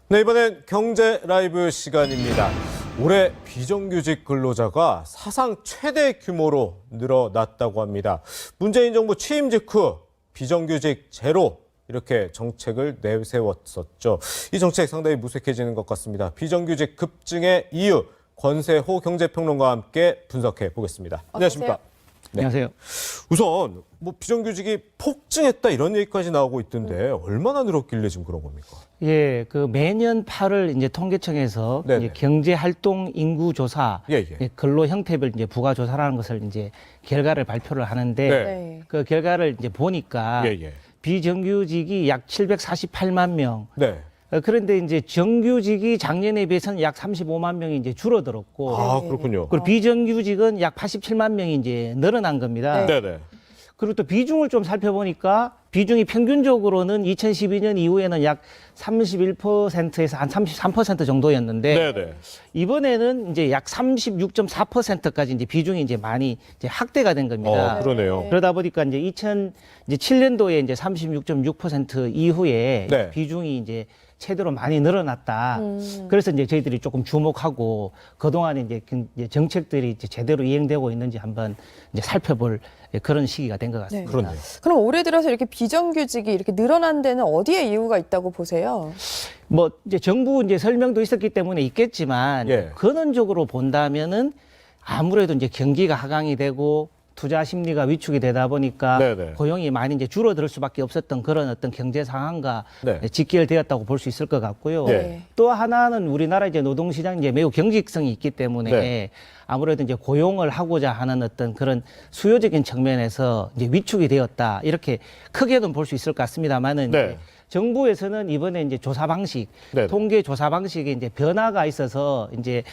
네, 이번엔 경제 라이브 시간입니다. 올해 비정규직 근로자가 사상 최대 규모로 늘어났다고 합니다. 문재인 정부 취임 직후 비정규직 제로 이렇게 정책을 내세웠었죠. 이 정책 상당히 무색해지는 것 같습니다. 비정규직 급증의 이유, 권세호 경제평론가와 함께 분석해 보겠습니다. 안녕하십니까? 네. 안녕하세요. 우선 비정규직이 폭증했다 이런 얘기까지 나오고 있던데 얼마나 늘었길래 지금 그런 겁니까? 예, 그 매년 8월 이제 통계청에서 이제 경제 활동 인구 조사, 근로 형태별 이제 부가 조사라는 것을 이제 결과를 발표를 하는데 그 결과를 이제 보니까 비정규직이 약 748만 명. 그런데 이제 정규직이 작년에 비해서는 약 35만 명이 이제 줄어들었고. 아, 그렇군요. 그리고 비정규직은 약 87만 명이 이제 늘어난 겁니다. 그리고 또 비중을 좀 살펴보니까 비중이 평균적으로는 2012년 이후에는 약 31%에서 한 33% 정도였는데 이번에는 이제 약 36.4%까지 이제 비중이 이제 많이 이제 확대가 된 겁니다. 그러네요. 그러다 보니까 이제 2007년도에 이제 36.6% 이후에 비중이 이제 최대로 많이 늘어났다. 그래서 이제 저희들이 조금 주목하고 그동안에 이제 정책들이 이제 제대로 이행되고 있는지 한번 이제 살펴볼 그런 시기가 된 것 같습니다. 그렇네요. 그럼 올해 들어서 이렇게 비정규직이 이렇게 늘어난 데는 어디에 이유가 있다고 보세요? 뭐 이제 정부 이제 설명도 있었기 때문에 있겠지만 근원적으로 본다면은 아무래도 이제 경기가 하강이 되고 투자 심리가 위축이 되다 보니까 고용이 많이 이제 줄어들 수밖에 없었던 그런 어떤 경제 상황과 직결되었다고 볼 수 있을 것 같고요. 또 하나는 우리나라 이제 노동시장이 이제 매우 경직성이 있기 때문에 아무래도 이제 고용을 하고자 하는 어떤 그런 수요적인 측면에서 이제 위축이 되었다. 이렇게 크게는 볼 수 있을 것 같습니다만은 정부에서는 이번에 이제 조사 방식, 통계 조사 방식에 이제 변화가 있어서 이제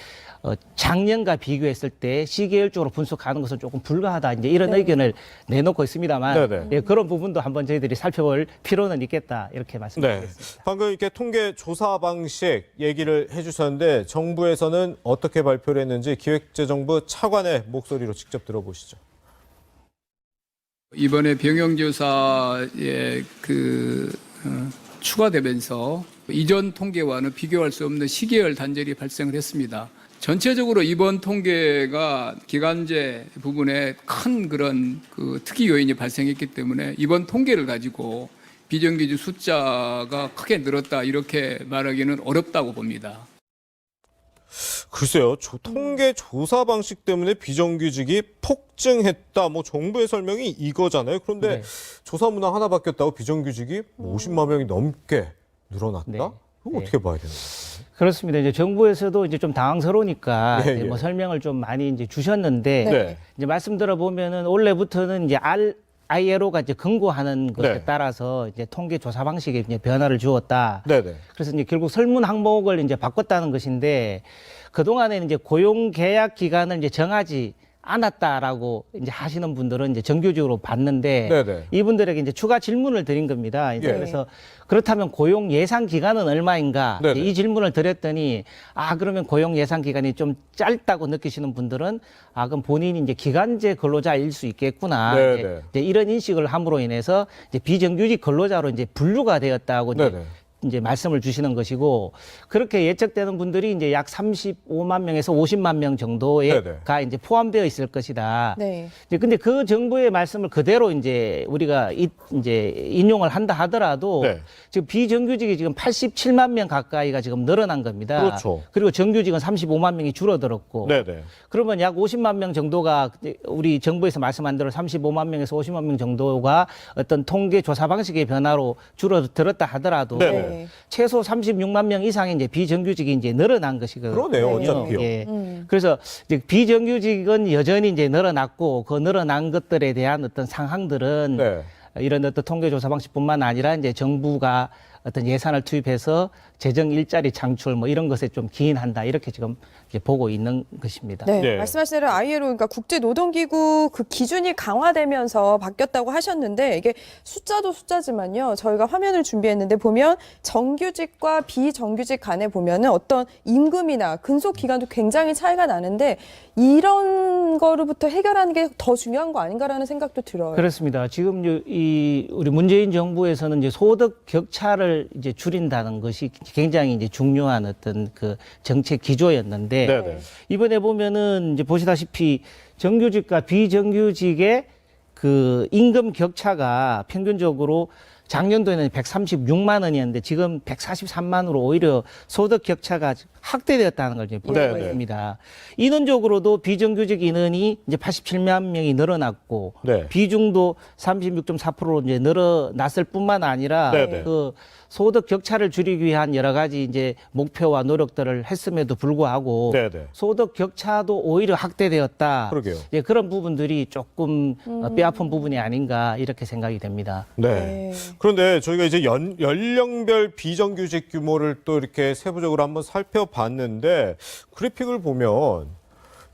작년과 비교했을 때 시계열적으로 분석하는 것은 조금 불가하다. 이제 이런 의견을 내놓고 있습니다만 그런 부분도 한번 저희들이 살펴볼 필요는 있겠다. 이렇게 말씀드리겠습니다. 방금 이렇게 통계 조사 방식 얘기를 해주셨는데 정부에서는 어떻게 발표를 했는지 기획재정부 차관의 목소리로 직접 들어보시죠. 이번에 병영조사에 추가되면서 이전 통계와는 비교할 수 없는 시계열 단절이 발생을 했습니다. 전체적으로 이번 통계가 기간제 부분에 큰 그런 특이 요인이 발생했기 때문에 이번 통계를 가지고 비정규직 숫자가 크게 늘었다 이렇게 말하기는 어렵다고 봅니다. 글쎄요, 통계 조사 방식 때문에 비정규직이 폭증했다. 정부의 설명이 이거잖아요. 그런데 조사 문항 하나 바뀌었다고 비정규직이 50만 명이 넘게 늘어났다? 그거 어떻게 봐야 되는 거예요? 그렇습니다. 이제 정부에서도 이제 좀 당황스러우니까 뭐 설명을 좀 많이 이제 주셨는데 이제 말씀 들어보면은 올해부터는 이제 ILO가 이제 권고하는 것에 따라서 이제 통계 조사 방식에 이제 변화를 주었다. 그래서 이제 결국 설문 항목을 이제 바꿨다는 것인데 그동안에는 이제 고용 계약 기간을 이제 정하지 않았다라고 이제 하시는 분들은 이제 정규직으로 봤는데 이분들에게 이제 추가 질문을 드린 겁니다. 이제 그래서 그렇다면 고용 예상 기간은 얼마인가? 이 질문을 드렸더니 그러면 고용 예상 기간이 좀 짧다고 느끼시는 분들은 그럼 본인이 이제 기간제 근로자일 수 있겠구나. 이제 이런 인식을 함으로 인해서 이제 비정규직 근로자로 이제 분류가 되었다고 이제 말씀을 주시는 것이고 그렇게 예측되는 분들이 이제 약 35만 명에서 50만 명 정도가 이제 포함되어 있을 것이다. 근데 그 정부의 말씀을 그대로 이제 우리가 이제 인용을 한다 하더라도 지금 비정규직이 지금 87만 명 가까이가 지금 늘어난 겁니다. 그리고 정규직은 35만 명이 줄어들었고 그러면 약 50만 명 정도가 우리 정부에서 말씀한 대로 35만 명에서 50만 명 정도가 어떤 통계 조사 방식의 변화로 줄어들었다 하더라도 최소 36만 명 이상의 이제 비정규직이 이제 늘어난 것이거든요. 그러네요, 어차피요. 그래서 이제 비정규직은 여전히 이제 늘어났고 그 늘어난 것들에 대한 어떤 상황들은 이런 어떤 통계 조사 방식뿐만 아니라 이제 정부가 어떤 예산을 투입해서 재정 일자리 창출 뭐 이런 것에 좀 기인한다 이렇게 지금 이제 보고 있는 것입니다. 말씀하신 대로 ILO 그러니까 국제노동기구 그 기준이 강화되면서 바뀌었다고 하셨는데 이게 숫자도 숫자지만요. 저희가 화면을 준비했는데 보면 정규직과 비정규직 간에 보면은 어떤 임금이나 근속 기간도 굉장히 차이가 나는데 이런 거로부터 해결하는 게 더 중요한 거 아닌가라는 생각도 들어요. 그렇습니다. 지금 우리 문재인 정부에서는 이제 소득 격차를 격차를 이제 줄인다는 것이 굉장히 이제 중요한 어떤 그 정책 기조였는데 네네. 이번에 보면은 이제 보시다시피 정규직과 비정규직의 그 임금 격차가 평균적으로 작년도에는 136만 원이었는데 지금 143만으로 오히려 소득 격차가 확대되었다는 걸 이제 볼 수가 네네. 있습니다. 인원적으로도 비정규직 인원이 이제 87만 명이 늘어났고 네. 비중도 36.4%로 이제 늘어났을 뿐만 아니라 네네. 그 소득 격차를 줄이기 위한 여러 가지 이제 목표와 노력들을 했음에도 불구하고 네네. 소득 격차도 오히려 확대되었다. 그러게요. 예, 그런 부분들이 조금 뼈아픈 부분이 아닌가 이렇게 생각이 됩니다. 네. 네. 그런데 저희가 이제 연령별 비정규직 규모를 또 이렇게 세부적으로 한번 살펴봤는데 그래픽을 보면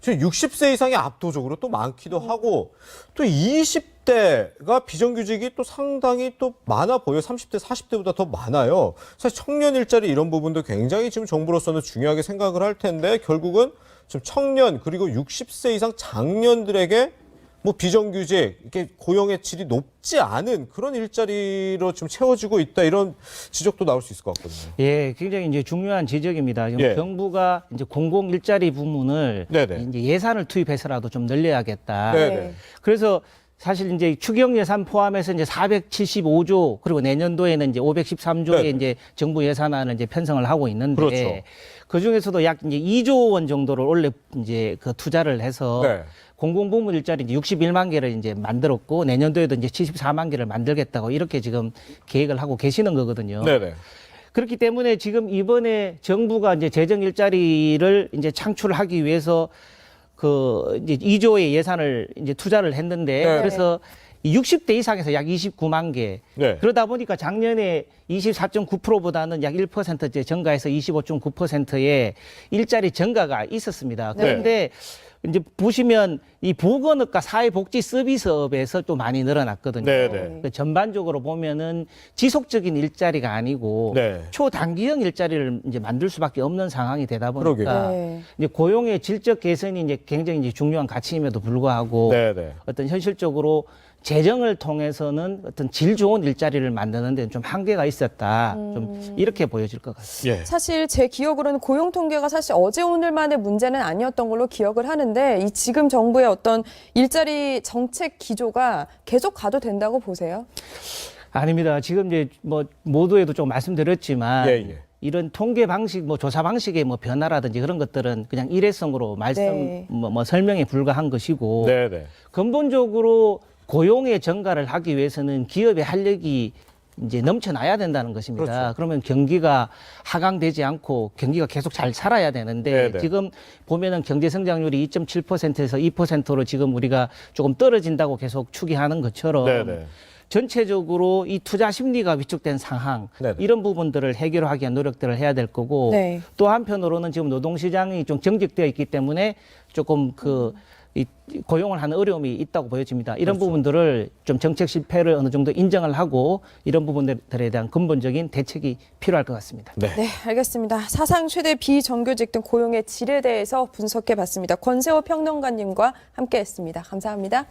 지금 60세 이상이 압도적으로 또 많기도 하고 또 20대가 비정규직이 또 상당히 또 많아 보여. 30대, 40대보다 더 많아요. 사실 청년 일자리 이런 부분도 굉장히 지금 정부로서는 중요하게 생각을 할 텐데 결국은 지금 청년 그리고 60세 이상 장년들에게 뭐 비정규직, 이렇게 고용의 질이 높지 않은 그런 일자리로 지금 채워지고 있다 이런 지적도 나올 수 있을 것 같거든요. 예, 굉장히 이제 중요한 지적입니다. 지금 예. 정부가 이제 공공 일자리 부문을 네네. 이제 예산을 투입해서라도 좀 늘려야겠다. 네네. 그래서 사실 이제 추경 예산 포함해서 이제 475조 그리고 내년도에는 이제 513조의 네. 이제 정부 예산안을 이제 편성을 하고 있는데 그렇죠. 그 중에서도 약 이제 2조 원 정도를 원래 이제 그 투자를 해서 네. 공공부문 일자리 이제 61만 개를 이제 만들었고 내년도에도 이제 74만 개를 만들겠다고 이렇게 지금 계획을 하고 계시는 거거든요. 네네. 그렇기 때문에 지금 이번에 정부가 이제 재정 일자리를 이제 창출하기 위해서 그 이제 2조의 예산을 이제 투자를 했는데 네. 그래서 60대 이상에서 약 29만 개. 네. 그러다 보니까 작년에 24.9%보다는 약 1% 증가해서 25.9%의 일자리 증가가 있었습니다. 그런데 이제 보시면 이 보건업과 사회복지 서비스업에서 또 많이 늘어났거든요. 네네. 그 전반적으로 보면은 지속적인 일자리가 아니고 네. 초단기형 일자리를 이제 만들 수밖에 없는 상황이 되다 보니까 그러게요. 네. 이제 고용의 질적 개선이 이제 굉장히 이제 중요한 가치임에도 불구하고 네네. 어떤 현실적으로 재정을 통해서는 어떤 질 좋은 일자리를 만드는 데는 좀 한계가 있었다. 좀 이렇게 보여질 것 같습니다. 예. 사실 제 기억으로는 고용 통계가 사실 어제 오늘만의 문제는 아니었던 걸로 기억을 하는데 이 지금 정부의 어떤 일자리 정책 기조가 계속 가도 된다고 보세요? 아닙니다. 지금 이제 뭐 모두에도 좀 말씀드렸지만 예, 예. 이런 통계 방식, 뭐 조사 방식의 뭐 변화라든지 그런 것들은 그냥 일회성으로 말씀, 네. 뭐 설명에 불과한 것이고 네네. 근본적으로 고용의 증가를 하기 위해서는 기업의 활력이 이제 넘쳐나야 된다는 것입니다. 그렇죠. 그러면 경기가 하강되지 않고 경기가 계속 잘 살아야 되는데 네네. 지금 보면은 경제 성장률이 2.7%에서 2%로 지금 우리가 조금 떨어진다고 계속 추기하는 것처럼 네네. 전체적으로 이 투자 심리가 위축된 상황 네네. 이런 부분들을 해결하기 위한 노력들을 해야 될 거고 네. 또 한편으로는 지금 노동시장이 좀 정직되어 있기 때문에 조금 이 고용을 하는 어려움이 있다고 보여집니다. 이런 그렇죠. 부분들을 좀 정책 실패를 어느 정도 인정을 하고 이런 부분들에 대한 근본적인 대책이 필요할 것 같습니다. 네. 네, 알겠습니다. 사상 최대 비정규직 등 고용의 질에 대해서 분석해 봤습니다. 권세호 평론가님과 함께했습니다. 감사합니다.